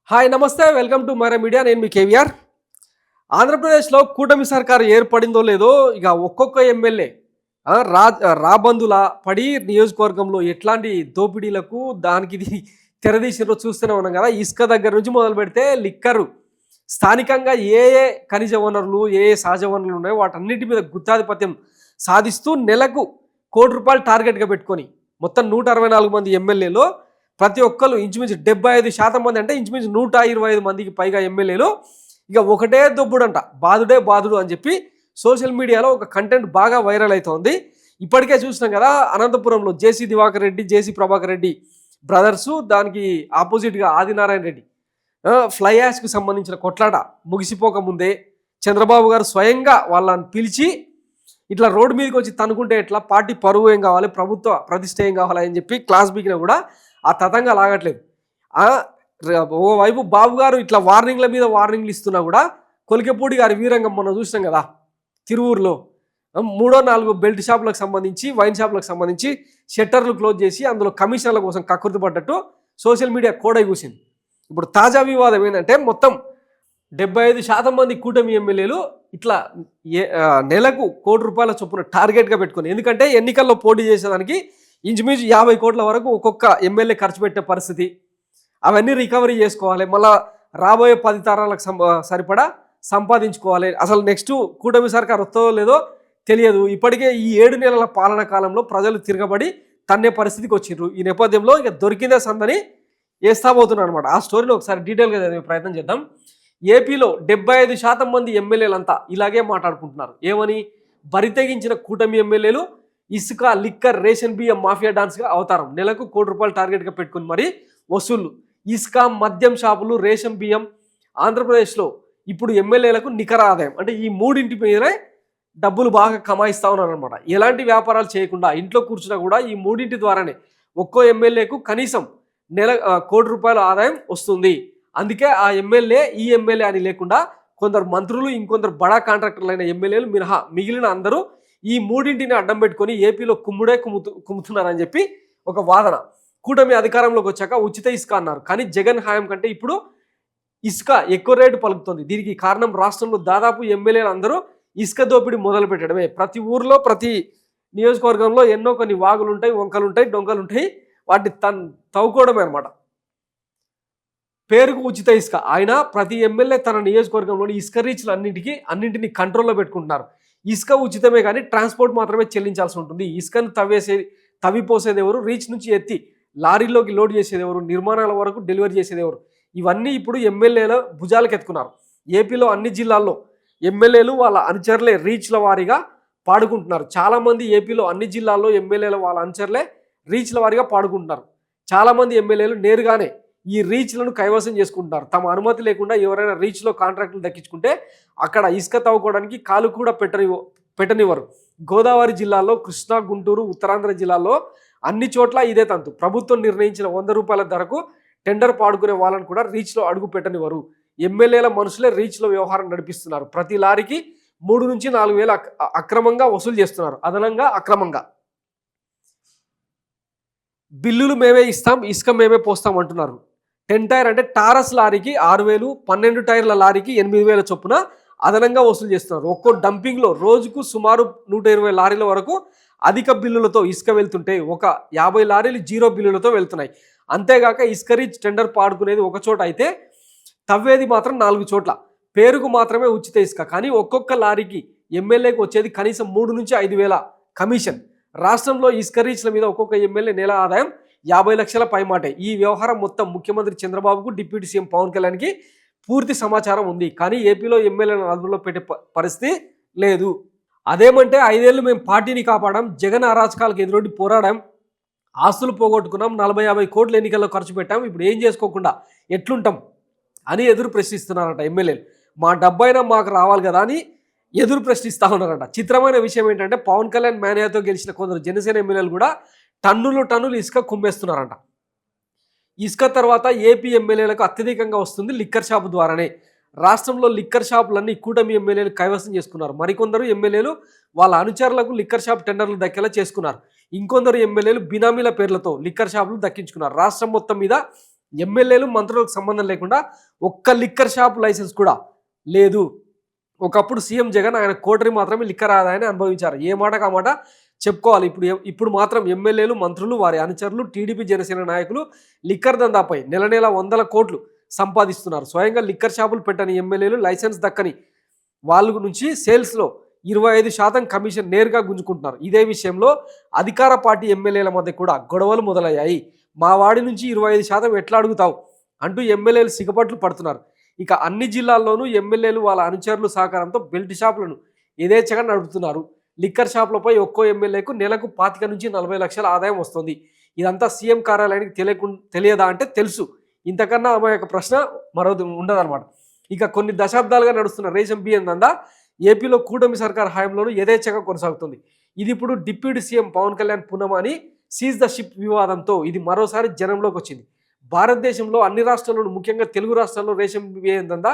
Hi నమస్తే welcome to మరే media. నేను మీ కేవీఆర్. ఆంధ్రప్రదేశ్లో కూటమి సర్కారు ఏర్పడిందో లేదో ఇక ఒక్కొక్క ఎమ్మెల్యే రాబందుల పడి నియోజకవర్గంలో ఎట్లాంటి దోపిడీలకు దానికి ఇది తెరదీసినో చూస్తూనే ఉన్నాం కదా. ఇసుక దగ్గర నుంచి మొదలు పెడితే లిక్కరు, స్థానికంగా ఏ ఏ ఖనిజ వనరులు ఏ ఏ సహజ వనరులు ఉన్నాయో వాటన్నిటి మీద గుత్తాధిపత్యం సాధిస్తూ నెలకు ₹1 టార్గెట్గా పెట్టుకొని మొత్తం 164 మంది ఎమ్మెల్యేలు ప్రతి ఒక్కరు ఇంచుమించు 75% మంది, అంటే ఇంచుమించు 125 మందికి పైగా ఎమ్మెల్యేలు ఇక ఒకటే దొబ్బుడంట, బాధుడే బాధుడు అని చెప్పి సోషల్ మీడియాలో ఒక కంటెంట్ బాగా వైరల్ అవుతోంది. ఇప్పటికే చూసినాం కదా, అనంతపురంలో జేసీ దివాకర్ రెడ్డి, జేసీ ప్రభాకర్ రెడ్డి బ్రదర్సు, దానికి ఆపోజిట్గా ఆదినారాయణ రెడ్డి ఫ్లై యాష్కి సంబంధించిన కొట్లాట ముగిసిపోక ముందే చంద్రబాబు గారు స్వయంగా వాళ్ళని పిలిచి ఇట్లా రోడ్డు మీదకి వచ్చి తనుకుంటే ఎట్లా, పార్టీ పరువు ఏం కావాలి, ప్రభుత్వ ప్రతిష్ట ఏం కావాలి అని చెప్పి క్లాస్ బీకినా కూడా ఆ తతంగా లాగట్లేదు. ఓవైపు బాబు గారు ఇట్లా వార్నింగ్ల మీద వార్నింగ్లు ఇస్తున్నా కూడా కొలికెపూడి గారి వీరంగం మనం చూసినాం కదా, తిరువూరులో 3-4 బెల్ట్ షాపులకు సంబంధించి, వైన్ షాపులకు సంబంధించి షట్టర్లు క్లోజ్ చేసి అందులో కమిషన్ల కోసం కక్కుర్తి పడ్డట్టు సోషల్ మీడియా కోడై కూసింది. ఇప్పుడు తాజా వివాదం ఏంటంటే మొత్తం 75% మంది కూటమి ఎమ్మెల్యేలు ఇట్లా నెలకు ₹1 చొప్పున టార్గెట్గా పెట్టుకుని, ఎందుకంటే ఎన్నికల్లో పోటీ చేసేదానికి ఇంచుమించు 50 కోట్ల వరకు ఒక్కొక్క ఎమ్మెల్యే ఖర్చు పెట్టే పరిస్థితి. అవన్నీ రికవరీ చేసుకోవాలి, మళ్ళీ రాబోయే 10 తరాలకు సరిపడా సంపాదించుకోవాలి. అసలు నెక్స్ట్ కూటమి సర్కారు వస్తుందో లేదో తెలియదు. ఇప్పటికే ఈ 7 నెలల పాలన కాలంలో ప్రజలు తిరగబడి తన్నే పరిస్థితికి వచ్చిర్రు. ఈ నేపథ్యంలో ఇక దొరికిందే సందని వేస్తాబోతున్నారు అనమాట. ఆ స్టోరీని ఒకసారి డీటెయిల్గా చదివే ప్రయత్నం చేద్దాం. ఏపీలో 75% మంది ఎమ్మెల్యేలంతా ఇలాగే మాట్లాడుకుంటున్నారు. ఏమని? బరితెగించిన కూటమి ఎమ్మెల్యేలు ఇసుక, లిక్కర్, రేషన్ బియ్యం మాఫియా డాన్స్గా అవతారం, నెలకు ₹1 టార్గెట్గా పెట్టుకుని మరి వసూళ్లు. ఇసుక, మద్యం షాపులు, రేషన్ బియ్యం. ఆంధ్రప్రదేశ్లో ఇప్పుడు ఎమ్మెల్యేలకు నికర ఆదాయం అంటే ఈ మూడింటి మీదనే డబ్బులు బాగా కమాయిస్తూ ఉన్నారనమాట. ఎలాంటి వ్యాపారాలు చేయకుండా ఇంట్లో కూర్చున్నా కూడా ఈ మూడింటి ద్వారానే ఒక్కో ఎమ్మెల్యేకు కనీసం నెల ₹1 ఆదాయం వస్తుంది. అందుకే ఆ ఎమ్మెల్యే ఈ ఎమ్మెల్యే అని లేకుండా కొందరు మంత్రులు, ఇంకొందరు బడా కాంట్రాక్టర్లు అయిన ఎమ్మెల్యేలు మినహా మిగిలిన అందరూ ఈ మూడింటిని అడ్డం పెట్టుకొని ఏపీలో కుమ్ముతున్నారని చెప్పి ఒక వాదన. కూటమి అధికారంలోకి వచ్చాక ఉచిత ఇసుక అన్నారు, కానీ జగన్ హయాం కంటే ఇప్పుడు ఇసుక ఎక్కువ రేటు పలుకుతుంది. దీనికి కారణం రాష్ట్రంలో దాదాపు ఎమ్మెల్యేలు అందరూ ఇసుక దోపిడీ మొదలు పెట్టడమే. ప్రతి ఊర్లో, ప్రతి నియోజకవర్గంలో ఎన్నో కొన్ని వాగులు ఉంటాయి, వంకలు ఉంటాయి, డొంకలు ఉంటాయి, వాటిని తవ్వుకోవడమే అనమాట. పేరుకు ఉచిత ఇసుక. ఆయన ప్రతి ఎమ్మెల్యే తన నియోజకవర్గంలోని ఇసుక రీచ్లు అన్నింటినీ కంట్రోల్లో పెట్టుకుంటున్నారు. ఇసుక ఉచితమే కానీ ట్రాన్స్పోర్ట్ మాత్రమే చెల్లించాల్సి ఉంటుంది. ఇసుకను తవ్విపోసేది ఎవరు, రీచ్ నుంచి ఎత్తి లారీలోకి లోడ్ చేసేది ఎవరు, నిర్మాణాల వరకు డెలివరీ చేసేది ఎవరు, ఇవన్నీ ఇప్పుడు ఎమ్మెల్యేల భుజాలకు ఎత్తుకున్నారు. ఏపీలో అన్ని జిల్లాల్లో ఎమ్మెల్యేలు వాళ్ళ అనుచరులే రీచ్ల వారీగా పాడుకుంటున్నారు. చాలామంది ఏపీలో అన్ని జిల్లాల్లో ఎమ్మెల్యేలు వాళ్ళ అనుచరులే రీచ్ల వారీగా పాడుకుంటున్నారు. చాలామంది ఎమ్మెల్యేలు నేరుగానే ఈ రీచ్లను కైవసం చేసుకుంటున్నారు. తమ అనుమతి లేకుండా ఎవరైనా రీచ్లో కాంట్రాక్టులు దక్కించుకుంటే అక్కడ ఇసుక తవ్వుకోవడానికి కాలు కూడా పెట్టనివ్వరు. గోదావరి జిల్లాలో, కృష్ణా, గుంటూరు, ఉత్తరాంధ్ర జిల్లాలో అన్ని చోట్ల ఇదే తంతు. ప్రభుత్వం నిర్ణయించిన ₹100 ధరకు టెండర్ పాడుకునే వాళ్ళని కూడా రీచ్లో అడుగు పెట్టనివ్వరు. ఎమ్మెల్యేల మనుషులే రీచ్లో వ్యవహారం నడిపిస్తున్నారు. ప్రతి లారీకి 3 నుంచి 4 వేలు అక్రమంగా వసూలు చేస్తున్నారు. అదనంగా అక్రమంగా బిల్లులు మేమే ఇస్తాం, ఇసుక మేమే పోస్తాం అంటున్నారు. 10 టైర్ అంటే టారస్ లారీకి 6,000, 12 టైర్ల లారీకి 8,000 చొప్పున అదనంగా వసూలు చేస్తున్నారు. ఒక్కో డంపింగ్లో రోజుకు సుమారు 120 లారీల వరకు అధిక బిల్లులతో ఇసుక వెళ్తుంటే ఒక 50 లారీలు 0 బిల్లులతో వెళ్తున్నాయి. అంతేగాక ఇసుక రీచ్ టెండర్ పాడుకునేది ఒక చోట అయితే తవ్వేది మాత్రం 4 చోట్ల. పేరుకు మాత్రమే ఉచిత ఇసుక, కానీ ఒక్కొక్క లారీకి ఎమ్మెల్యేకి వచ్చేది కనీసం 3 నుంచి 5,000 కమిషన్. రాష్ట్రంలో ఇసుక రీచ్ల మీద ఒక్కొక్క ఎమ్మెల్యే నెల ఆదాయం 50 లక్షల పైమాటే. ఈ వ్యవహారం మొత్తం ముఖ్యమంత్రి చంద్రబాబుకు, డిప్యూటీ సీఎం పవన్ కళ్యాణ్కి పూర్తి సమాచారం ఉంది. కానీ ఏపీలో ఎమ్మెల్యేలను అదుపులో పెట్టే పరిస్థితి లేదు. అదేమంటే 5 ఏళ్ళు మేము పార్టీని కాపాడాం, జగన్ అరాచకాలకు ఎదురొడ్డి పోరాడాం, ఆస్తులు పోగొట్టుకున్నాం, 40-50 కోట్లు ఎన్నికల్లో ఖర్చు పెట్టాం, ఇప్పుడు ఏం చేసుకోకుండా ఎట్లుంటాం అని ఎదురు ప్రశ్నిస్తున్నారట ఎమ్మెల్యేలు. మా డబ్బైనా మాకు రావాలి కదా అని ఎదురు ప్రశ్నిస్తూ ఉన్నారట. చిత్రమైన విషయం ఏంటంటే పవన్ కళ్యాణ్ మేనియాతో గెలిచిన కొందరు జనసేన ఎమ్మెల్యేలు కూడా టన్నులు ఇసుక కుమ్మేస్తున్నారంట. ఇసుక తర్వాత ఏపీ ఎమ్మెల్యేలకు అత్యధికంగా వస్తుంది లిక్కర్ షాపు ద్వారానే. రాష్ట్రంలో లిక్కర్ షాపులన్నీ కూటమి ఎమ్మెల్యేలు కైవసం చేసుకున్నారు. మరికొందరు ఎమ్మెల్యేలు వాళ్ళ అనుచరులకు లిక్కర్ షాప్ టెండర్లు దక్కేలా చేసుకున్నారు. ఇంకొందరు ఎమ్మెల్యేలు బినామీల పేర్లతో లిక్కర్ షాపులు దక్కించుకున్నారు. రాష్ట్రం మొత్తం మీద ఎమ్మెల్యేలు మంత్రులకు సంబంధం లేకుండా ఒక్క లిక్కర్ షాప్ లైసెన్స్ కూడా లేదు. ఒకప్పుడు సీఎం జగన్ ఆయన కోటరీ మాత్రమే లిక్కర్ ఆదాయాన్ని అనుభవించారు. ఏ మాటకు ఆ మాట చెప్పుకోవాలి. ఇప్పుడు మాత్రం ఎమ్మెల్యేలు, మంత్రులు, వారి అనుచరులు, టీడీపీ జనసేన నాయకులు లిక్కర్ దందాపై నెల నెల 100 కోట్లు సంపాదిస్తున్నారు. స్వయంగా లిక్కర్ షాపులు పెట్టని ఎమ్మెల్యేలు, లైసెన్స్ దక్కని వాళ్ళ నుంచి సేల్స్లో 25% కమిషన్ నేరుగా గుంజుకుంటున్నారు. ఇదే విషయంలో అధికార పార్టీ ఎమ్మెల్యేల మధ్య కూడా గొడవలు మొదలయ్యాయి. మా వాడి నుంచి 25% ఎట్లా అడుగుతావు అంటూ ఎమ్మెల్యేలు సిగపట్లు పడుతున్నారు. ఇక అన్ని జిల్లాల్లోనూ ఎమ్మెల్యేలు వాళ్ళ అనుచరులు సహకారంతో బెల్ట్ షాపులను యథేచ్ఛగా నడుపుతున్నారు. లిక్కర్ షాపులపై ఒక్కో ఎమ్మెల్యేకు నెలకు 25 నుంచి 40 లక్షల ఆదాయం వస్తుంది. ఇదంతా సీఎం కార్యాలయానికి తెలియదా అంటే తెలుసు. ఇంతకన్నా అమాయక ప్రశ్న మరొకటి ఉండదన్నమాట. ఇక కొన్ని దశాబ్దాలుగా నడుస్తున్న రేషన్ బియ్యం దందా ఏపీలో కూటమి సర్కార్ హయాంలోనూ యథేచ్ఛగా కొనసాగుతుంది. ఇది ఇప్పుడు డిప్యూటీ సీఎం పవన్ కళ్యాణ్ పునమాని సీజ్ ద షిప్ వివాదంతో ఇది మరోసారి జనంలోకి వచ్చింది. భారతదేశంలో అన్ని రాష్ట్రాల్లోనూ ముఖ్యంగా తెలుగు రాష్ట్రాల్లో రేషన్ బియ్యం దందా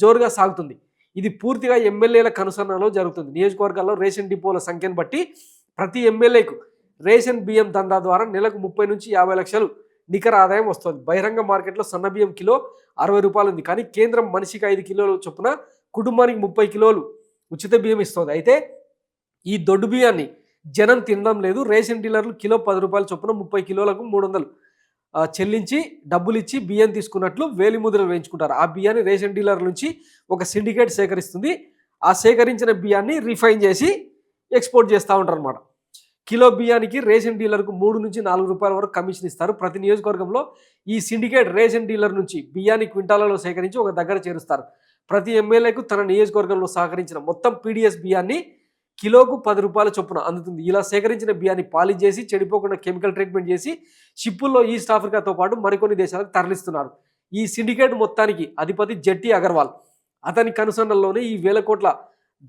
జోరుగా సాగుతుంది. ఇది పూర్తిగా ఎమ్మెల్యేల కనుసన్నలో జరుగుతుంది. నియోజకవర్గాల్లో రేషన్ డిపోల సంఖ్యను బట్టి ప్రతి ఎమ్మెల్యేకు రేషన్ బియ్యం దందా ద్వారా నెలకు 30 నుంచి 50 లక్షలు నికర ఆదాయం వస్తుంది. బహిరంగ మార్కెట్లో సన్న బియ్యం కిలో 60 రూపాయలు ఉంది. కానీ కేంద్రం మనిషికి 5 కిలోలు చొప్పున కుటుంబానికి 30 కిలోలు ఉచిత బియ్యం ఇస్తుంది. అయితే ఈ దొడ్డు బియ్యాన్ని జనం తినడం లేదు. రేషన్ డీలర్లు కిలో 10 రూపాయల చొప్పున 30 కిలోలకు 300 చెల్లించి డబ్బులు ఇచ్చి బియ్యం తీసుకున్నట్లు వేలిముద్రలు వేయించుకుంటారు. ఆ బియ్యాన్ని రేషన్ డీలర్ నుంచి ఒక సిండికేట్ సేకరిస్తుంది. ఆ సేకరించిన బియ్యాన్ని రిఫైన్ చేసి ఎక్స్పోర్ట్ చేస్తూ ఉంటారు అన్నమాట. కిలో బియ్యానికి రేషన్ డీలర్కు 3 నుంచి 4 రూపాయల వరకు కమిషన్ ఇస్తారు. ప్రతి నియోజకవర్గంలో ఈ సిండికేట్ రేషన్ డీలర్ నుంచి బియ్యాన్ని క్వింటాలలో సేకరించి ఒక దగ్గర చేరుస్తారు. ప్రతి ఎమ్మెల్యేకు తన నియోజకవర్గంలో సహకరించిన మొత్తం పీడిఎస్ బియ్యాన్ని కిలోకు 10 రూపాయల చొప్పున అందుతుంది. ఇలా సేకరించిన బియ్యాన్ని పాలిష్ చేసి చెడిపోకుండా కెమికల్ ట్రీట్మెంట్ చేసి షిప్పుల్లో ఈస్ట్ ఆఫ్రికాతో పాటు మరికొన్ని దేశాలకు తరలిస్తున్నారు. ఈ సిండికేట్ మొత్తానికి అధిపతి జెట్టి అగర్వాల్. అతని కనుసన్నల్లోనే ఈ 1000 కోట్ల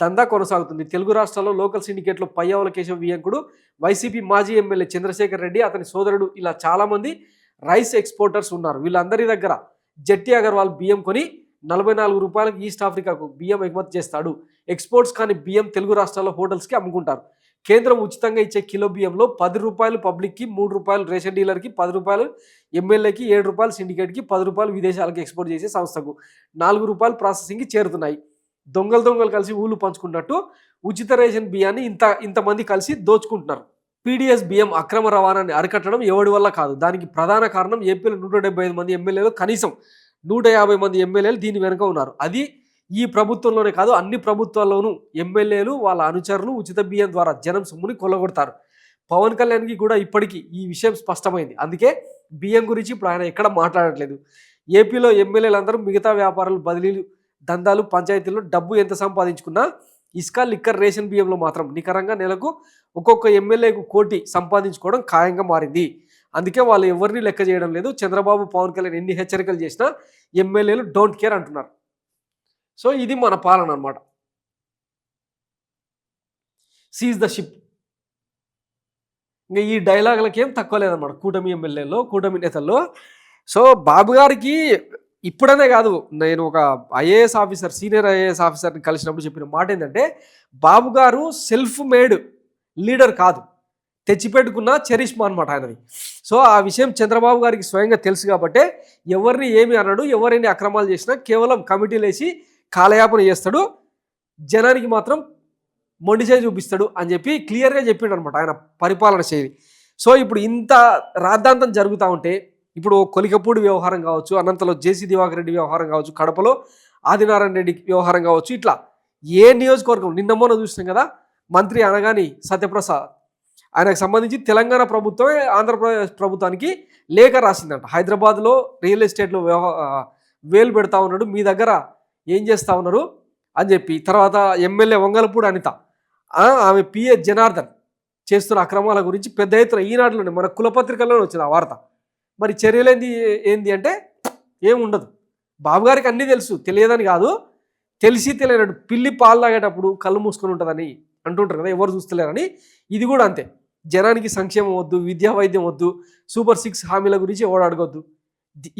దందా కొనసాగుతుంది. తెలుగు రాష్ట్రాల్లో లోకల్ సిండికేట్లో పయ్యావుల కేశవ వియంకుడు, వైసీపీ మాజీ ఎమ్మెల్యే చంద్రశేఖర్ రెడ్డి, అతని సోదరుడు ఇలా చాలామంది రైస్ ఎక్స్పోర్టర్స్ ఉన్నారు. వీళ్ళందరి దగ్గర జెట్టి అగర్వాల్ బియ్యం కొని 44 రూపాయలకు ఈస్ట్ ఆఫ్రికాకు బియ్యం ఎగుమతి చేస్తాడు. ఎక్స్పోర్ట్స్ కానీ బియ్యం తెలుగు రాష్ట్రాల్లో హోటల్స్కి అమ్ముకుంటారు. కేంద్రం ఉచితంగా ఇచ్చే కిలో బియ్యంలో 10 రూపాయలు పబ్లిక్కి, 3 రూపాయలు రేషన్ డీలర్కి, 10 రూపాయలు ఎమ్మెల్యేకి, 7 రూపాయలు సిండికేట్కి, 10 రూపాయలు విదేశాలకు ఎక్స్పోర్ట్ చేసే సంస్థకు, 4 రూపాయలు ప్రాసెసింగ్కి చేరుతున్నాయి. దొంగలు కలిసి ఊళ్ళు పంచుకున్నట్టు ఉచిత రేషన్ బియ్యాన్ని ఇంతమంది కలిసి దోచుకుంటున్నారు. పీడిఎస్ బియ్యం అక్రమ రవాణాన్ని అరికట్టడం ఎవడి వల్ల కాదు. దానికి ప్రధాన కారణం ఏపీలో 175 మంది ఎమ్మెల్యేలు, కనీసం 150 మంది ఎమ్మెల్యేలు దీని వెనుక ఉన్నారు. అది ఈ ప్రభుత్వంలోనే కాదు, అన్ని ప్రభుత్వాల్లోనూ ఎమ్మెల్యేలు వాళ్ళ అనుచరులు ఉచిత బియ్యం ద్వారా జనం సొమ్ముని కొల్లగొడతారు. పవన్ కళ్యాణ్కి కూడా ఇప్పటికీ ఈ విషయం స్పష్టమైంది. అందుకే బియ్యం గురించి ఇప్పుడు ఆయన ఎక్కడ మాట్లాడట్లేదు. ఏపీలో ఎమ్మెల్యేలందరూ మిగతా వ్యాపారాలు, బదిలీలు, దందాలు, పంచాయతీల్లో డబ్బు ఎంత సంపాదించుకున్నా ఇసుక, లిక్కర్, రేషన్ బియ్యంలో మాత్రం నికరంగా నెలకు ఒక్కొక్క ఎమ్మెల్యేకు 1 కోటి సంపాదించుకోవడం ఖాయంగా మారింది. అందుకే వాళ్ళు ఎవరిని లెక్క చేయడం లేదు. చంద్రబాబు, పవన్ కళ్యాణ్ ఎన్ని హెచ్చరికలు చేసినా ఎమ్మెల్యేలు డోంట్ కేర్ అంటున్నారు. సో ఇది మన పాలన అన్నమాట. Seize the ship. ఇంకా ఈ డైలాగులకి ఏం తక్కువ లేదన్నమాట కూటమి ఎమ్మెల్యేలో, కూటమి నేతల్లో. సో బాబు గారికి ఇప్పుడనే కాదు, నేను ఒక ఐఏఎస్ ఆఫీసర్, సీనియర్ ఐఏఎస్ ఆఫీసర్ని కలిసినప్పుడు చెప్పిన మాట ఏంటంటే, బాబు గారు సెల్ఫ్ మేడ్ లీడర్ కాదు, తెచ్చిపెట్టుకున్న చరిష్మా అనమాట ఆయనది. సో ఆ విషయం చంద్రబాబు గారికి స్వయంగా తెలుసు కాబట్టే ఎవరిని ఏమి అన్నాడు, ఎవరిని అక్రమాలు చేసినా కేవలం కమిటీలు వేసి కాలయాపన చేస్తాడు, జనానికి మాత్రం మొండిచేయి చూపిస్తాడు అని చెప్పి క్లియర్గా చెప్పిండు అనమాట ఆయన పరిపాలన శైలి. సో ఇప్పుడు ఇంత రాద్ధాంతం జరుగుతూ ఉంటే, ఇప్పుడు కొలికపూడి వ్యవహారం కావచ్చు, అనంతలో జేసీ దివాకర్ రెడ్డి వ్యవహారం కావచ్చు, కడపలో ఆదినారాయణ రెడ్డి వ్యవహారం కావచ్చు, ఇట్లా ఏ నియోజకవర్గం నిన్న మొన్న చూసినాం కదా, మంత్రి అనగాని సత్యప్రసాద్ ఆయనకు సంబంధించి తెలంగాణ ప్రభుత్వమే ఆంధ్రప్రదేశ్ ప్రభుత్వానికి లేఖ రాసిందంట. హైదరాబాద్లో రియల్ ఎస్టేట్లో వేలు పెడతా ఉన్నాడు, మీ దగ్గర ఏం చేస్తూ ఉన్నారు అని చెప్పి. తర్వాత ఎమ్మెల్యే వంగలపూడి అనిత, ఆమె పిఏ జనార్దన్ చేస్తున్న అక్రమాల గురించి పెద్ద ఎత్తున ఈనాడులోనే మన కులపత్రికల్లోనే వచ్చింది ఆ వార్త. మరి చర్యలేంది ఏంది అంటే ఏముండదు. బాబు గారికి అన్నీ తెలుసు, తెలియదని కాదు, తెలిసి తెలియనట్టు పిల్లి పాలు తాగేటప్పుడు కళ్ళు మూసుకొని ఉంటుందని అంటుంటారు కదా, ఎవరు చూస్తలేరని. ఇది కూడా అంతే, జనానికి సంక్షేమం వద్దు, విద్యా వైద్యం వద్దు, సూపర్ 6 హామీల గురించి ఎవడు అడగొద్దు.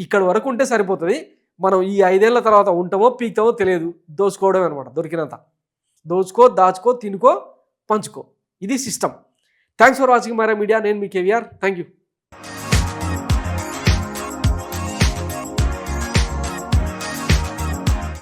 ఇక్కడ వరకు ఉంటే సరిపోతుంది. మనం ఈ 5 ఏళ్ల తర్వాత ఉంటామో పీక్తామో తెలియదు. దోచుకోవడమే అనమాట, దొరికినంత దోచుకో, దాచుకో, తినుకో, పంచుకో. ఇది system. Thanks for watching Myra media. నేను మీ కేవీఆర్. Thank you.